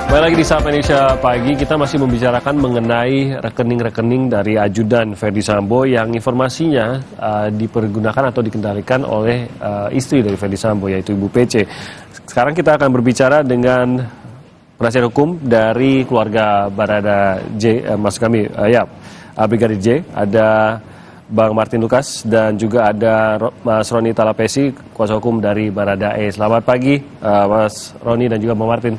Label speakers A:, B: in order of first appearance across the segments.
A: Kembali lagi di Sapa Indonesia Pagi, kita masih membicarakan mengenai rekening-rekening dari ajudan Ferdy Sambo yang informasinya dipergunakan atau dikendalikan oleh istri dari Ferdy Sambo, yaitu Ibu PC. Sekarang kita akan berbicara dengan penasihat hukum dari keluarga Barada J, Brigadir J. Ada Bang Martin Lukas dan juga ada Mas Roni Talapesi, kuasa hukum dari Barada E. Selamat pagi, Mas Roni dan juga Bang Martin.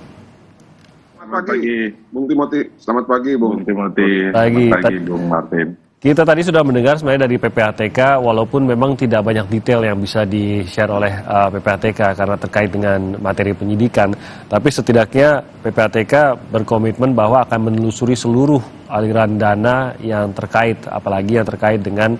B: Selamat pagi, Bung Timothy. Selamat pagi, Bung Timothy.
A: Selamat
B: pagi, Bung Martin.
A: Kita tadi sudah mendengar sebenarnya dari PPATK, walaupun memang tidak banyak detail yang bisa di-share oleh PPATK karena terkait dengan materi penyidikan. Tapi setidaknya PPATK berkomitmen bahwa akan menelusuri seluruh aliran dana yang terkait, apalagi yang terkait dengan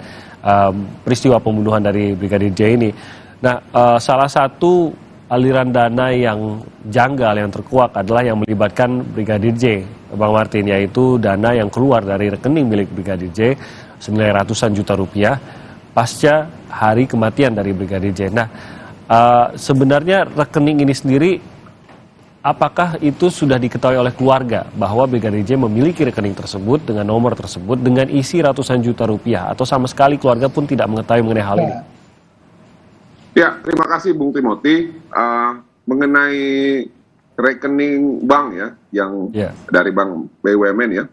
A: peristiwa pembunuhan dari Brigadir J ini. Nah, salah satu aliran dana yang janggal, yang terkuak adalah yang melibatkan Brigadir J, Bang Martin, yaitu dana yang keluar dari rekening milik Brigadir J senilai ratusan juta rupiah pasca hari kematian dari Brigadir J. Nah, sebenarnya rekening ini sendiri, apakah itu sudah diketahui oleh keluarga bahwa Brigadir J memiliki rekening tersebut dengan nomor tersebut dengan isi ratusan juta rupiah, atau sama sekali keluarga pun tidak mengetahui mengenai hal ini?
B: Ya, terima kasih Bung Timothy. Mengenai rekening bank ya, yang dari bank BUMN ya,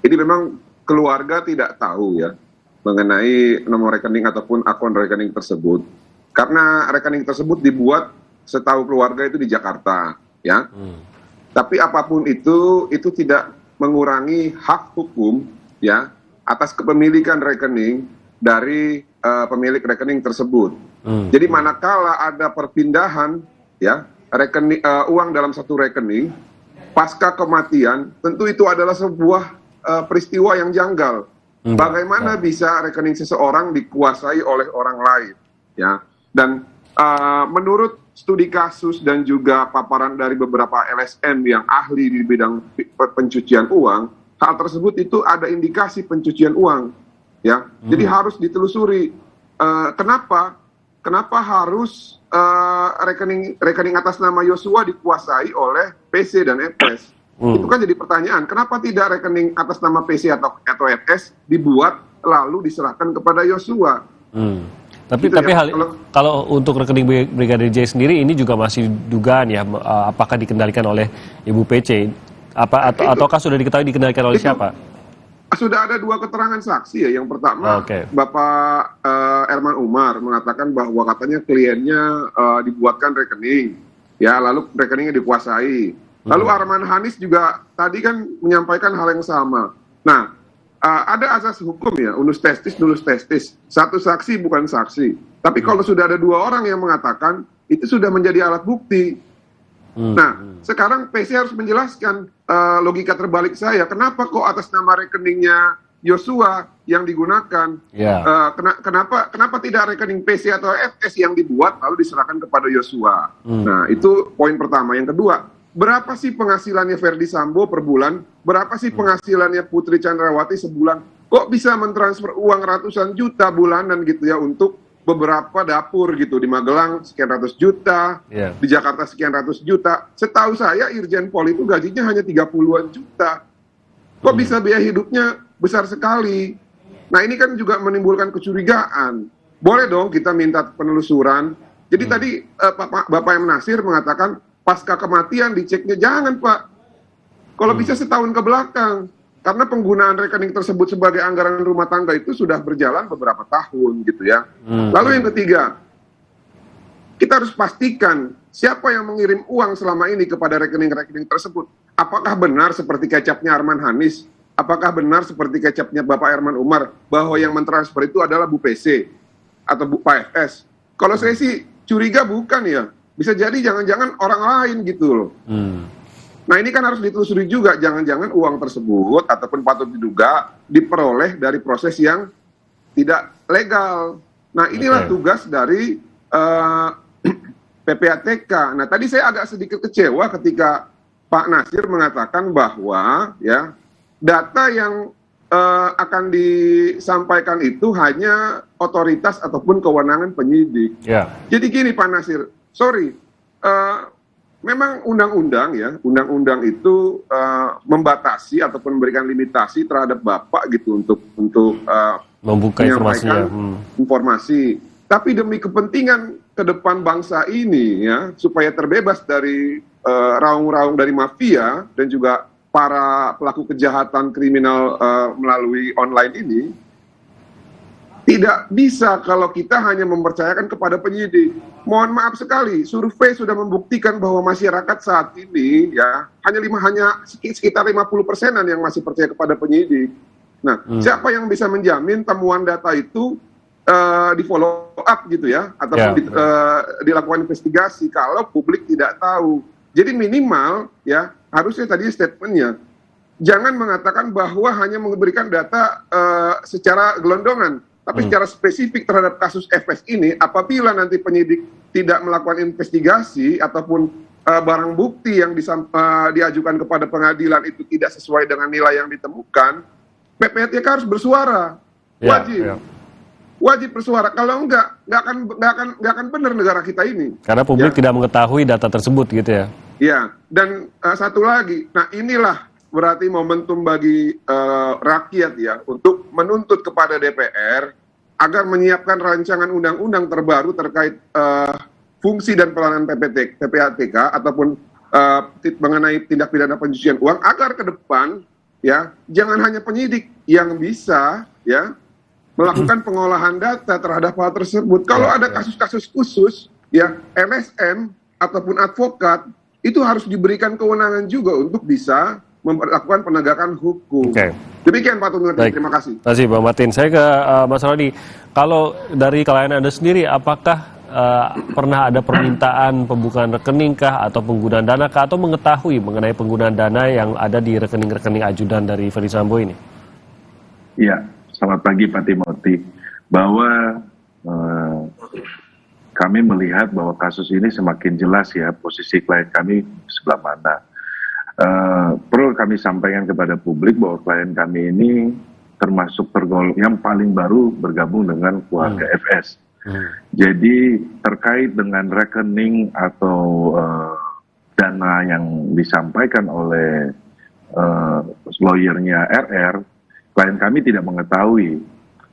B: ini memang keluarga tidak tahu ya mengenai nomor rekening ataupun akun rekening tersebut, karena rekening tersebut dibuat setahu keluarga itu di Jakarta ya. Tapi apapun itu tidak mengurangi hak hukum ya atas kepemilikan rekening dari pemilik rekening tersebut. Jadi manakala ada perpindahan ya rekening uang dalam satu rekening pasca kematian, tentu itu adalah sebuah peristiwa yang janggal. Bagaimana bisa rekening seseorang dikuasai oleh orang lain ya? Dan menurut studi kasus dan juga paparan dari beberapa LSM yang ahli di bidang pencucian uang, hal tersebut itu ada indikasi pencucian uang ya. Jadi harus ditelusuri kenapa harus rekening atas nama Yosua dikuasai oleh PC dan FS. Itu kan jadi pertanyaan, kenapa tidak rekening atas nama PC atau FS dibuat lalu diserahkan kepada Yosua?
A: Tapi ya, kalau untuk rekening Brigadir J sendiri ini juga masih dugaan ya, apakah dikendalikan oleh Ibu PC ataukah sudah diketahui dikendalikan oleh siapa?
B: Sudah ada dua keterangan saksi ya. Yang pertama, Bapak Herman Umar mengatakan bahwa katanya kliennya dibuatkan rekening, ya, lalu rekeningnya dikuasai. Lalu Arman Hanis juga tadi kan menyampaikan hal yang sama. Nah, ada asas hukum ya, unus testis, nulus testis. Satu saksi bukan saksi. Tapi kalau sudah ada dua orang yang mengatakan, itu sudah menjadi alat bukti. Nah, sekarang PC harus menjelaskan logika terbalik saya. Kenapa kok atas nama rekeningnya Yosua yang digunakan? Kenapa tidak rekening PC atau FS yang dibuat lalu diserahkan kepada Yosua? Nah, itu poin pertama. Yang kedua, berapa sih penghasilannya Ferdy Sambo per bulan? Berapa sih penghasilannya Putri Chandrawati sebulan? Kok bisa mentransfer uang ratusan juta bulanan gitu ya untuk beberapa dapur gitu, di Magelang sekian ratus juta, di Jakarta sekian ratus juta. Setahu saya Irjen Pol itu gajinya hanya 30-an juta. Kok bisa biaya hidupnya besar sekali? Nah, ini kan juga menimbulkan kecurigaan. Boleh dong kita minta penelusuran. Jadi tadi Bapak M. Nasir mengatakan pasca kematian diceknya, jangan Pak. Kalau bisa setahun ke belakang. Karena penggunaan rekening tersebut sebagai anggaran rumah tangga itu sudah berjalan beberapa tahun gitu ya. Lalu yang ketiga, kita harus pastikan siapa yang mengirim uang selama ini kepada rekening-rekening tersebut. Apakah benar seperti kecapnya Arman Hanis? Apakah benar seperti kecapnya Bapak Herman Umar bahwa yang mentransfer itu adalah Bu PC atau Bu PFS? Kalau saya sih curiga bukan ya. Bisa jadi jangan-jangan orang lain gitu loh. Nah, ini kan harus ditelusuri juga, jangan-jangan uang tersebut ataupun patut diduga diperoleh dari proses yang tidak legal. Nah, inilah tugas dari PPATK. Nah, tadi saya agak sedikit kecewa ketika Pak Nasir mengatakan bahwa ya data yang akan disampaikan itu hanya otoritas ataupun kewenangan penyidik. Jadi gini Pak Nasir, sorry, memang undang-undang itu membatasi ataupun memberikan limitasi terhadap Bapak gitu untuk
A: membuka
B: informasi. Tapi demi kepentingan ke depan bangsa ini ya, supaya terbebas dari raung-raung dari mafia dan juga para pelaku kejahatan kriminal melalui online ini, tidak bisa kalau kita hanya mempercayakan kepada penyidik. Mohon maaf sekali, survei sudah membuktikan bahwa masyarakat saat ini ya hanya sekitar 50%-an yang masih percaya kepada penyidik. Nah, siapa yang bisa menjamin temuan data itu di follow up gitu ya, ataupun dilakukan investigasi kalau publik tidak tahu. Jadi minimal ya harusnya tadi statementnya jangan mengatakan bahwa hanya memberikan data secara gelondongan. Tapi secara spesifik terhadap kasus FS ini, apabila nanti penyidik tidak melakukan investigasi ataupun barang bukti yang diajukan kepada pengadilan itu tidak sesuai dengan nilai yang ditemukan, PPATK harus bersuara, wajib bersuara. Kalau enggak akan benar negara kita ini.
A: Karena publik tidak mengetahui data tersebut, gitu ya?
B: Ya, dan satu lagi, nah inilah berarti momentum bagi rakyat ya untuk menuntut kepada DPR agar menyiapkan rancangan undang-undang terbaru terkait fungsi dan peranan PPATK ataupun mengenai tindak pidana pencucian uang, agar ke depan ya jangan hanya penyidik yang bisa ya melakukan pengolahan data terhadap hal tersebut. Kalau ada kasus-kasus khusus ya LSM ataupun advokat itu harus diberikan kewenangan juga untuk bisa melakukan penegakan hukum. Demikian Pak Tunggu, terima kasih.
A: Terima kasih Bang Martin. Saya ke Mas Rodi. Kalau dari klien Anda sendiri, apakah pernah ada permintaan pembukaan rekening kah atau penggunaan dana kah, atau mengetahui mengenai penggunaan dana yang ada di rekening-rekening ajudan dari Ferdy Sambo ini?
C: Iya, selamat pagi Pak Timothy. Bahwa kami melihat bahwa kasus ini semakin jelas ya posisi klien kami sebelah mana. Perlu kami sampaikan kepada publik bahwa klien kami ini termasuk tergolong yang paling baru bergabung dengan keluarga FS. Jadi terkait dengan rekening atau dana yang disampaikan oleh lawyernya RR, klien kami tidak mengetahui.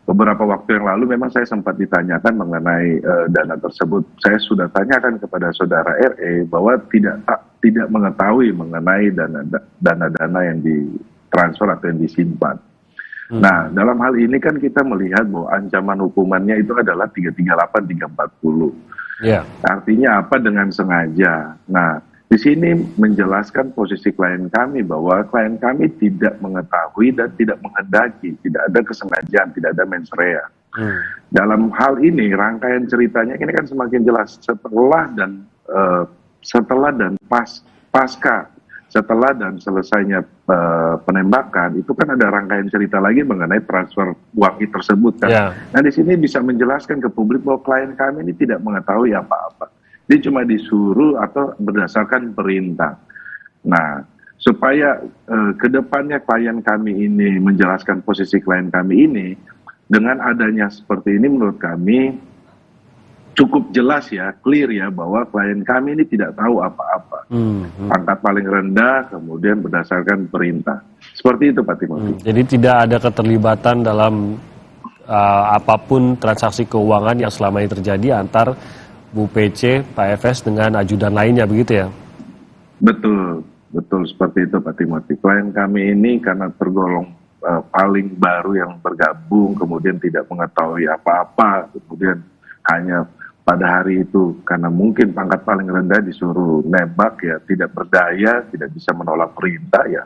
C: Beberapa waktu yang lalu memang saya sempat ditanyakan mengenai dana tersebut. Saya sudah tanyakan kepada saudara RE bahwa tidak mengetahui mengenai dana-dana yang ditransfer atau yang disimpan. Nah, dalam hal ini kan kita melihat bahwa ancaman hukumannya itu adalah 338, 340. Artinya apa dengan sengaja? Nah, di sini menjelaskan posisi klien kami bahwa klien kami tidak mengetahui dan tidak menghendaki, tidak ada kesengajaan, tidak ada mens rea. Dalam hal ini rangkaian ceritanya ini kan semakin jelas setelah dan selesainya penembakan itu kan ada rangkaian cerita lagi mengenai transfer uang itu tersebut kan. Nah di sini bisa menjelaskan ke publik bahwa klien kami ini tidak mengetahui apa-apa. Dia cuma disuruh atau berdasarkan perintah. Nah, supaya kedepannya klien kami ini menjelaskan posisi klien kami ini, dengan adanya seperti ini menurut kami cukup jelas ya, clear ya, bahwa klien kami ini tidak tahu apa-apa. Pangkat paling rendah, kemudian berdasarkan perintah. Seperti itu Pak Timothy.
A: Jadi tidak ada keterlibatan dalam apapun transaksi keuangan yang selama ini terjadi antar Bu PC, Pak FS dengan ajudan lainnya, begitu ya?
C: Betul seperti itu Pak Timothy. Klien kami ini karena tergolong paling baru yang bergabung, kemudian tidak mengetahui apa-apa, kemudian hanya pada hari itu karena mungkin pangkat paling rendah disuruh nembak ya, tidak berdaya, tidak bisa menolak perintah ya.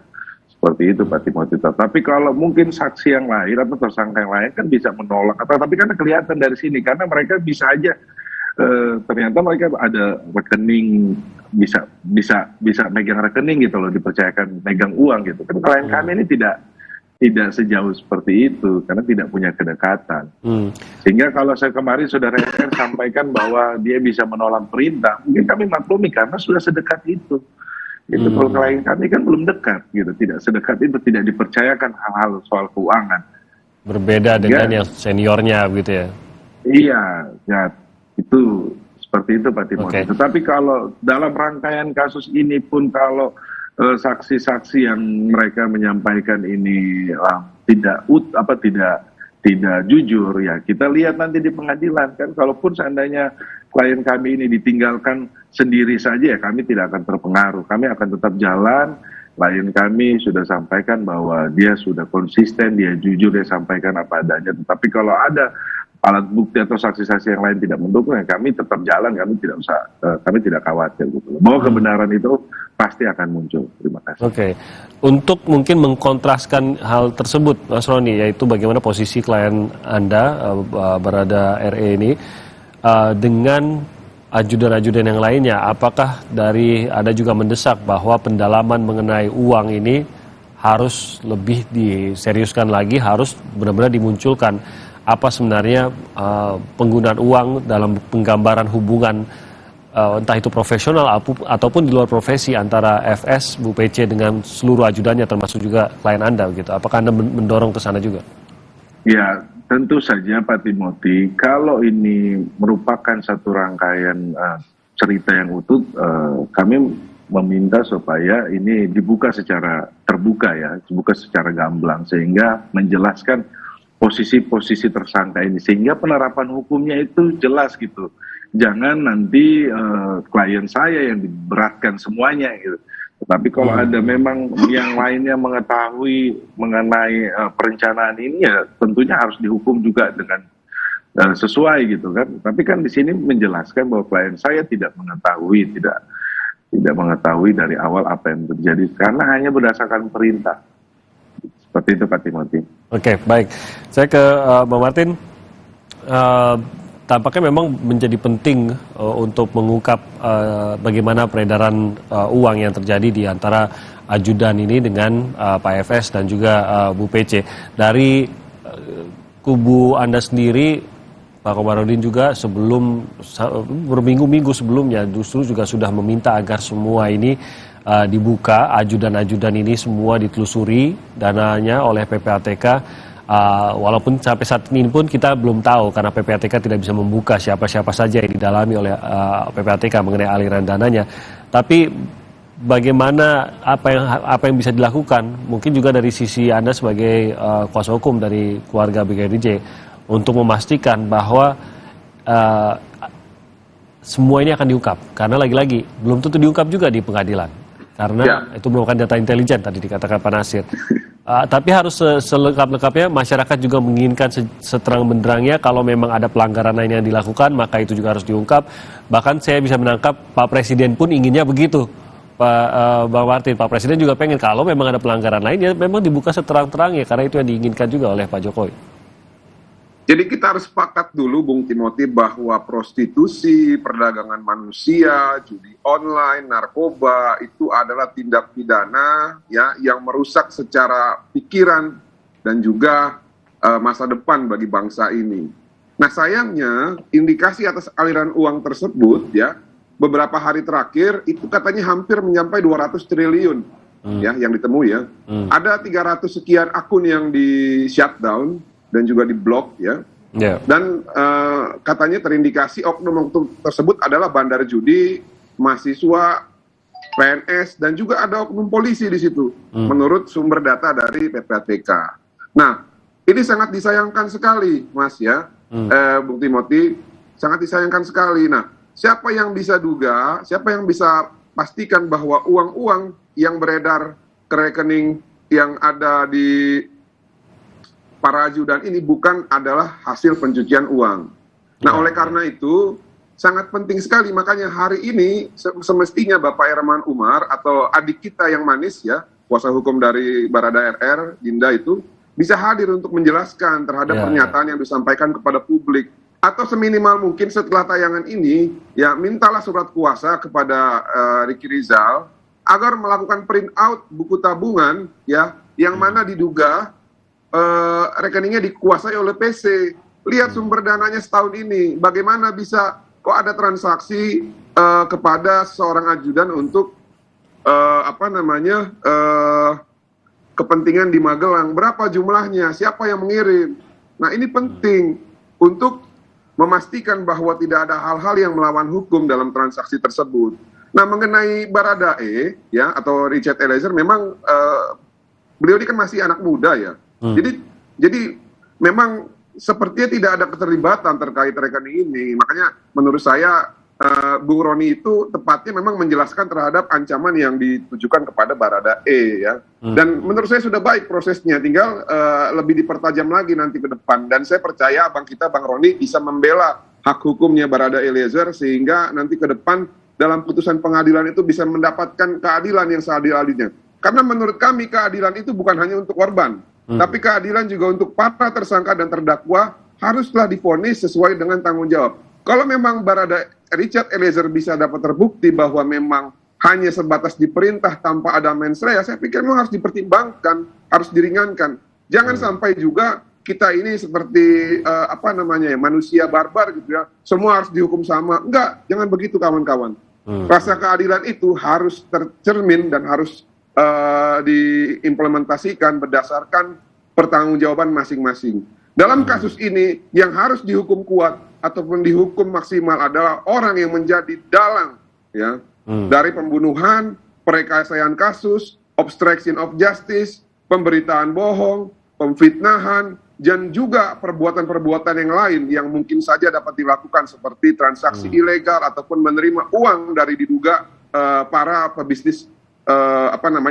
C: Seperti itu Pak Timothy. Tapi kalau mungkin saksi yang lain atau tersangka yang lain kan bisa menolak, tapi karena kelihatan dari sini, karena mereka bisa aja ternyata mereka ada rekening, bisa megang rekening gitu loh, dipercayakan megang uang gitu kan. Klien kami ini tidak sejauh seperti itu karena tidak punya kedekatan. Sehingga kalau saya kemarin saudara RR sampaikan bahwa dia bisa menolak perintah, mungkin kami maklumi karena sudah sedekat itu. Itu kalau klien kami kan belum dekat gitu, tidak sedekat itu, tidak dipercayakan hal-hal soal keuangan.
A: Berbeda dengan yang seniornya begitu ya.
C: Iya, ya itu Seperti itu Pak Timothy. Tetapi kalau dalam rangkaian kasus ini pun kalau saksi-saksi yang mereka menyampaikan ini tidak jujur, ya kita lihat nanti di pengadilan kan. Kalaupun seandainya klien kami ini ditinggalkan sendiri saja, ya kami tidak akan terpengaruh. Kami akan tetap jalan. Klien kami sudah sampaikan bahwa dia sudah konsisten, dia jujur, dia sampaikan apa adanya. Tetapi kalau ada alat bukti atau saksi-saksi yang lain tidak mendukung, ya kami tetap jalan, kami tidak khawatir gitu. Bahwa kebenaran itu pasti akan muncul. Terima kasih.
A: Oke. Untuk mungkin mengkontraskan hal tersebut, Mas Roni, yaitu bagaimana posisi klien Anda, Barada RE ini, dengan ajudan-ajudan yang lainnya, apakah dari Anda juga mendesak bahwa pendalaman mengenai uang ini harus lebih diseriuskan lagi, harus benar-benar dimunculkan apa sebenarnya penggunaan uang dalam penggambaran hubungan entah itu profesional ataupun di luar profesi antara FS, Bu PC dengan seluruh ajudannya termasuk juga klien Anda gitu. Apakah Anda mendorong ke sana juga?
C: Ya, tentu saja Pak Timothy, kalau ini merupakan satu rangkaian cerita yang utuh, kami meminta supaya ini dibuka secara terbuka ya, dibuka secara gamblang sehingga menjelaskan posisi-posisi tersangka ini sehingga penerapan hukumnya itu jelas gitu. Jangan nanti klien saya yang diberatkan semuanya gitu. Tetapi kalau ada memang yang lainnya mengetahui mengenai perencanaan ini, ya tentunya harus dihukum juga dengan sesuai gitu kan. Tapi kan di sini menjelaskan bahwa klien saya tidak mengetahui dari awal apa yang terjadi karena hanya berdasarkan perintah. Seperti itu Pak Timothy.
A: Oke, baik. Saya ke Bang Martin. Tampaknya memang menjadi penting untuk mengungkap bagaimana peredaran uang yang terjadi di antara ajudan ini dengan Pak FS dan juga Bu PC. Dari kubu Anda sendiri, Pak Komarudin juga sebelum berminggu-minggu sebelumnya justru juga sudah meminta agar semua ini dibuka, ajudan-ajudan ini semua ditelusuri dananya oleh PPATK. Walaupun sampai saat ini pun kita belum tahu karena PPATK tidak bisa membuka siapa-siapa saja yang didalami oleh PPATK mengenai aliran dananya. Tapi bagaimana apa yang bisa dilakukan? Mungkin juga dari sisi Anda sebagai kuasa hukum dari keluarga Brigadir J untuk memastikan bahwa semua ini akan diungkap. Karena lagi-lagi belum tentu diungkap juga di pengadilan. Karena itu merupakan data intelijen tadi dikatakan Pak Nasir. Tapi harus selengkap-lengkapnya masyarakat juga menginginkan seterang benderangnya kalau memang ada pelanggaran lain yang dilakukan maka itu juga harus diungkap. Bahkan saya bisa menangkap Pak Presiden pun inginnya begitu. Bang Martin, Pak Presiden juga pengen kalau memang ada pelanggaran lain ya memang dibuka seterang-terangnya karena itu yang diinginkan juga oleh Pak Jokowi.
B: Jadi kita harus sepakat dulu Bung Timothy bahwa prostitusi, perdagangan manusia, judi online, narkoba itu adalah tindak pidana ya yang merusak secara pikiran dan juga masa depan bagi bangsa ini. Nah sayangnya indikasi atas aliran uang tersebut ya beberapa hari terakhir itu katanya hampir mencapai 200 triliun ya yang ditemui ya. Ada 300 sekian akun yang di shutdown dan juga di blok ya. Dan katanya terindikasi oknum-oknum tersebut adalah bandar judi, mahasiswa, PNS dan juga ada oknum polisi di situ menurut sumber data dari PPATK. Nah, ini sangat disayangkan sekali, Mas ya. Bung Timothy, sangat disayangkan sekali. Nah, siapa yang bisa duga, siapa yang bisa pastikan bahwa uang-uang yang beredar ke rekening yang ada di para ajudan ini bukan adalah hasil pencucian uang. Nah, oleh karena itu sangat penting sekali makanya hari ini semestinya Bapak Herman Umar atau adik kita yang manis ya, kuasa hukum dari Barada RR, Dinda itu bisa hadir untuk menjelaskan terhadap pernyataan yang disampaikan kepada publik. Atau seminimal mungkin setelah tayangan ini ya mintalah surat kuasa kepada Ricky Rizal agar melakukan print out buku tabungan ya yang mana diduga rekeningnya dikuasai oleh PC. Lihat sumber dananya setahun ini, bagaimana bisa kok ada transaksi kepada seorang ajudan untuk kepentingan di Magelang, berapa jumlahnya, siapa yang mengirim. Nah ini penting untuk memastikan bahwa tidak ada hal-hal yang melawan hukum dalam transaksi tersebut. Nah, mengenai Baradae ya atau Richard Eliezer, memang beliau ini kan masih anak muda ya. Jadi memang sepertinya tidak ada keterlibatan terkait rekening ini. Makanya menurut saya Bung Roni itu tepatnya memang menjelaskan terhadap ancaman yang ditujukan kepada Baradae ya. Dan menurut saya sudah baik prosesnya, tinggal lebih dipertajam lagi nanti ke depan. Dan saya percaya abang kita Bang Roni bisa membela hak hukumnya Baradae Eliezer sehingga nanti ke depan dalam putusan pengadilan itu bisa mendapatkan keadilan yang seadil-adilnya. Karena menurut kami keadilan itu bukan hanya untuk korban, tapi keadilan juga untuk para tersangka dan terdakwa haruslah divonis sesuai dengan tanggung jawab. Kalau memang Richard Eliezer bisa dapat terbukti bahwa memang hanya sebatas diperintah tanpa ada mens rea, saya pikir memang harus dipertimbangkan, harus diringankan. Jangan sampai juga kita ini seperti manusia barbar gitu ya, semua harus dihukum sama. Enggak, jangan begitu kawan-kawan. Rasa keadilan itu harus tercermin dan harus diimplementasikan berdasarkan pertanggungjawaban masing-masing. Dalam kasus ini yang harus dihukum kuat ataupun dihukum maksimal adalah orang yang menjadi dalang ya dari pembunuhan, perekayasaan kasus, obstruction of justice, pemberitaan bohong, pemfitnahan, dan juga perbuatan-perbuatan yang lain yang mungkin saja dapat dilakukan seperti transaksi ilegal ataupun menerima uang dari diduga para pebisnis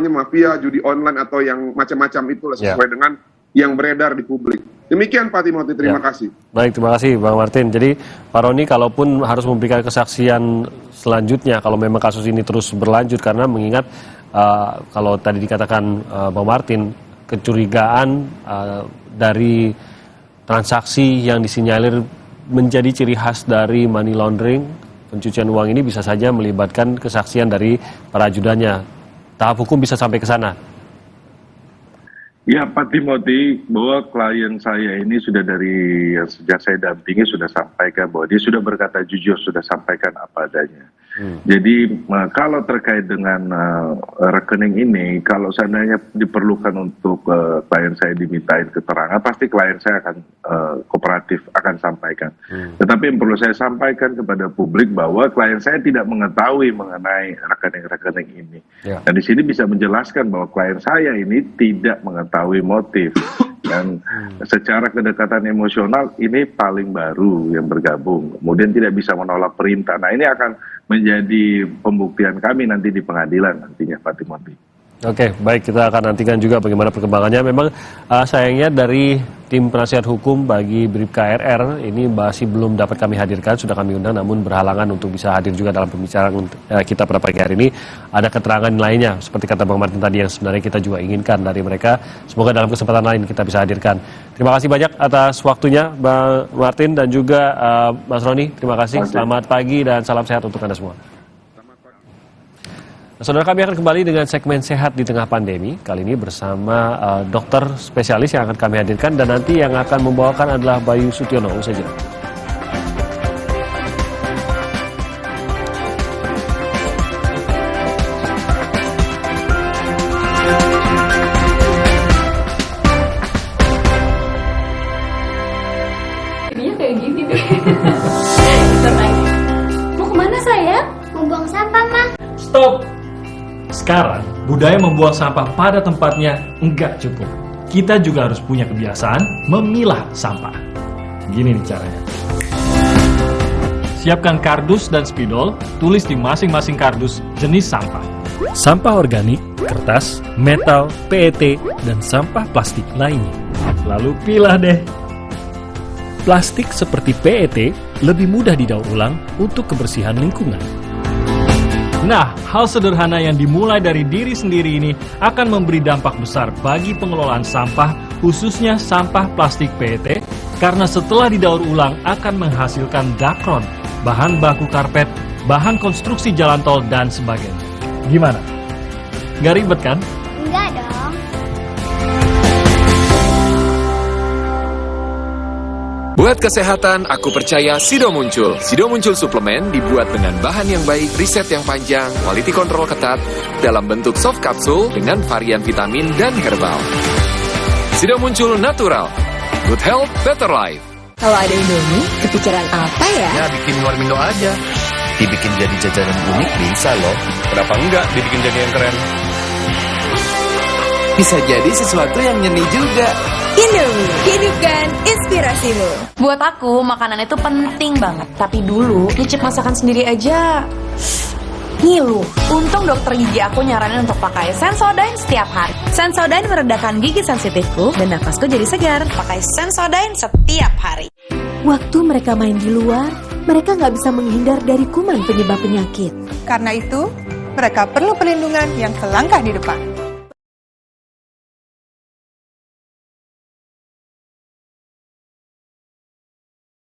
B: mafia judi online atau yang macam-macam itulah sesuai dengan yang beredar di publik. Demikian Pak Timothy, terima kasih. Baik, terima kasih Bang Martin. Jadi Pak Roni kalaupun harus memberikan kesaksian selanjutnya kalau memang kasus ini terus berlanjut, karena mengingat kalau tadi dikatakan Bang Martin, kecurigaan dari transaksi yang disinyalir menjadi ciri khas dari money laundering, pencucian uang ini bisa saja melibatkan kesaksian dari para ajudannya. Tahap hukum bisa sampai ke sana.
C: Ya Pak Timothy, bahwa klien saya ini sudah dari sejak saya dampingi sudah sampaikan bahwa dia sudah berkata jujur, sudah sampaikan apa adanya. Jadi kalau terkait dengan rekening ini, kalau seandainya diperlukan untuk klien saya dimintain keterangan, pasti klien saya akan kooperatif, akan sampaikan. Tetapi yang perlu saya sampaikan kepada publik bahwa klien saya tidak mengetahui mengenai rekening-rekening ini. Dan di sini bisa menjelaskan bahwa klien saya ini tidak mengetahui motif. Dan secara kedekatan emosional ini paling baru yang bergabung, kemudian tidak bisa menolak perintah. Nah ini akan menjadi pembuktian kami nanti di pengadilan nantinya Pak Timothy.
A: Oke, baik, kita akan nantikan juga bagaimana perkembangannya. Memang sayangnya dari tim penasihat hukum bagi Bribka RR ini masih belum dapat kami hadirkan, sudah kami undang namun berhalangan untuk bisa hadir juga dalam pembicaraan kita pada pagi hari ini. Ada keterangan lainnya seperti kata Bang Martin tadi yang sebenarnya kita juga inginkan dari mereka. Semoga dalam kesempatan lain kita bisa hadirkan. Terima kasih banyak atas waktunya Bang Martin dan juga Mas Roni. Terima kasih. Selamat pagi dan salam sehat untuk Anda semua. Nah, saudara, kami akan kembali dengan segmen Sehat di Tengah Pandemi. Kali ini bersama dokter spesialis yang akan kami hadirkan dan nanti yang akan membawakan adalah Bayu Sutiono. Usai jeda.
D: Jadinya kayak gini deh. Mau kemana sayang?
E: Mau buang sampah, Ma.
F: Stop! Sekarang, budaya membuang sampah pada tempatnya enggak cukup. Kita juga harus punya kebiasaan memilah sampah. Gini nih caranya. Siapkan kardus dan spidol, tulis di masing-masing kardus jenis sampah. Sampah organik, kertas, metal, PET, dan sampah plastik lainnya. Lalu pilah deh. Plastik seperti PET lebih mudah didaur ulang untuk kebersihan lingkungan. Nah, hal sederhana yang dimulai dari diri sendiri ini akan memberi dampak besar bagi pengelolaan sampah, khususnya sampah plastik PET, karena setelah didaur ulang akan menghasilkan dakron, bahan baku karpet, bahan konstruksi jalan tol, dan sebagainya. Gimana? Nggak ribet kan?
E: Enggak dong.
G: Buat kesehatan, aku percaya Sido Muncul. Sido Muncul suplemen dibuat dengan bahan yang baik, riset yang panjang, quality control ketat, dalam bentuk soft capsule dengan varian vitamin dan herbal. Sido Muncul natural. Good health, better life.
H: Kalau ada Indomie, kepikiran apa ya?
I: Ya bikin warmindo aja. Dibikin jadi jajanan unik bisa loh. Kenapa enggak dibikin jadi yang keren?
G: Bisa jadi sesuatu yang nyeni juga.
H: Indomie, hidupkan inspirasimu.
J: Buat aku, makanan itu penting banget. Tapi dulu, nyicip masakan sendiri aja ngilu. Untung dokter gigi aku nyaranin untuk pakai Sensodyne setiap hari. Sensodyne meredakan gigi sensitifku dan nafasku jadi segar. Pakai Sensodyne setiap hari.
H: Waktu mereka main di luar, mereka nggak bisa menghindar dari kuman penyebab penyakit.
K: Karena itu, mereka perlu perlindungan yang selangkah di depan.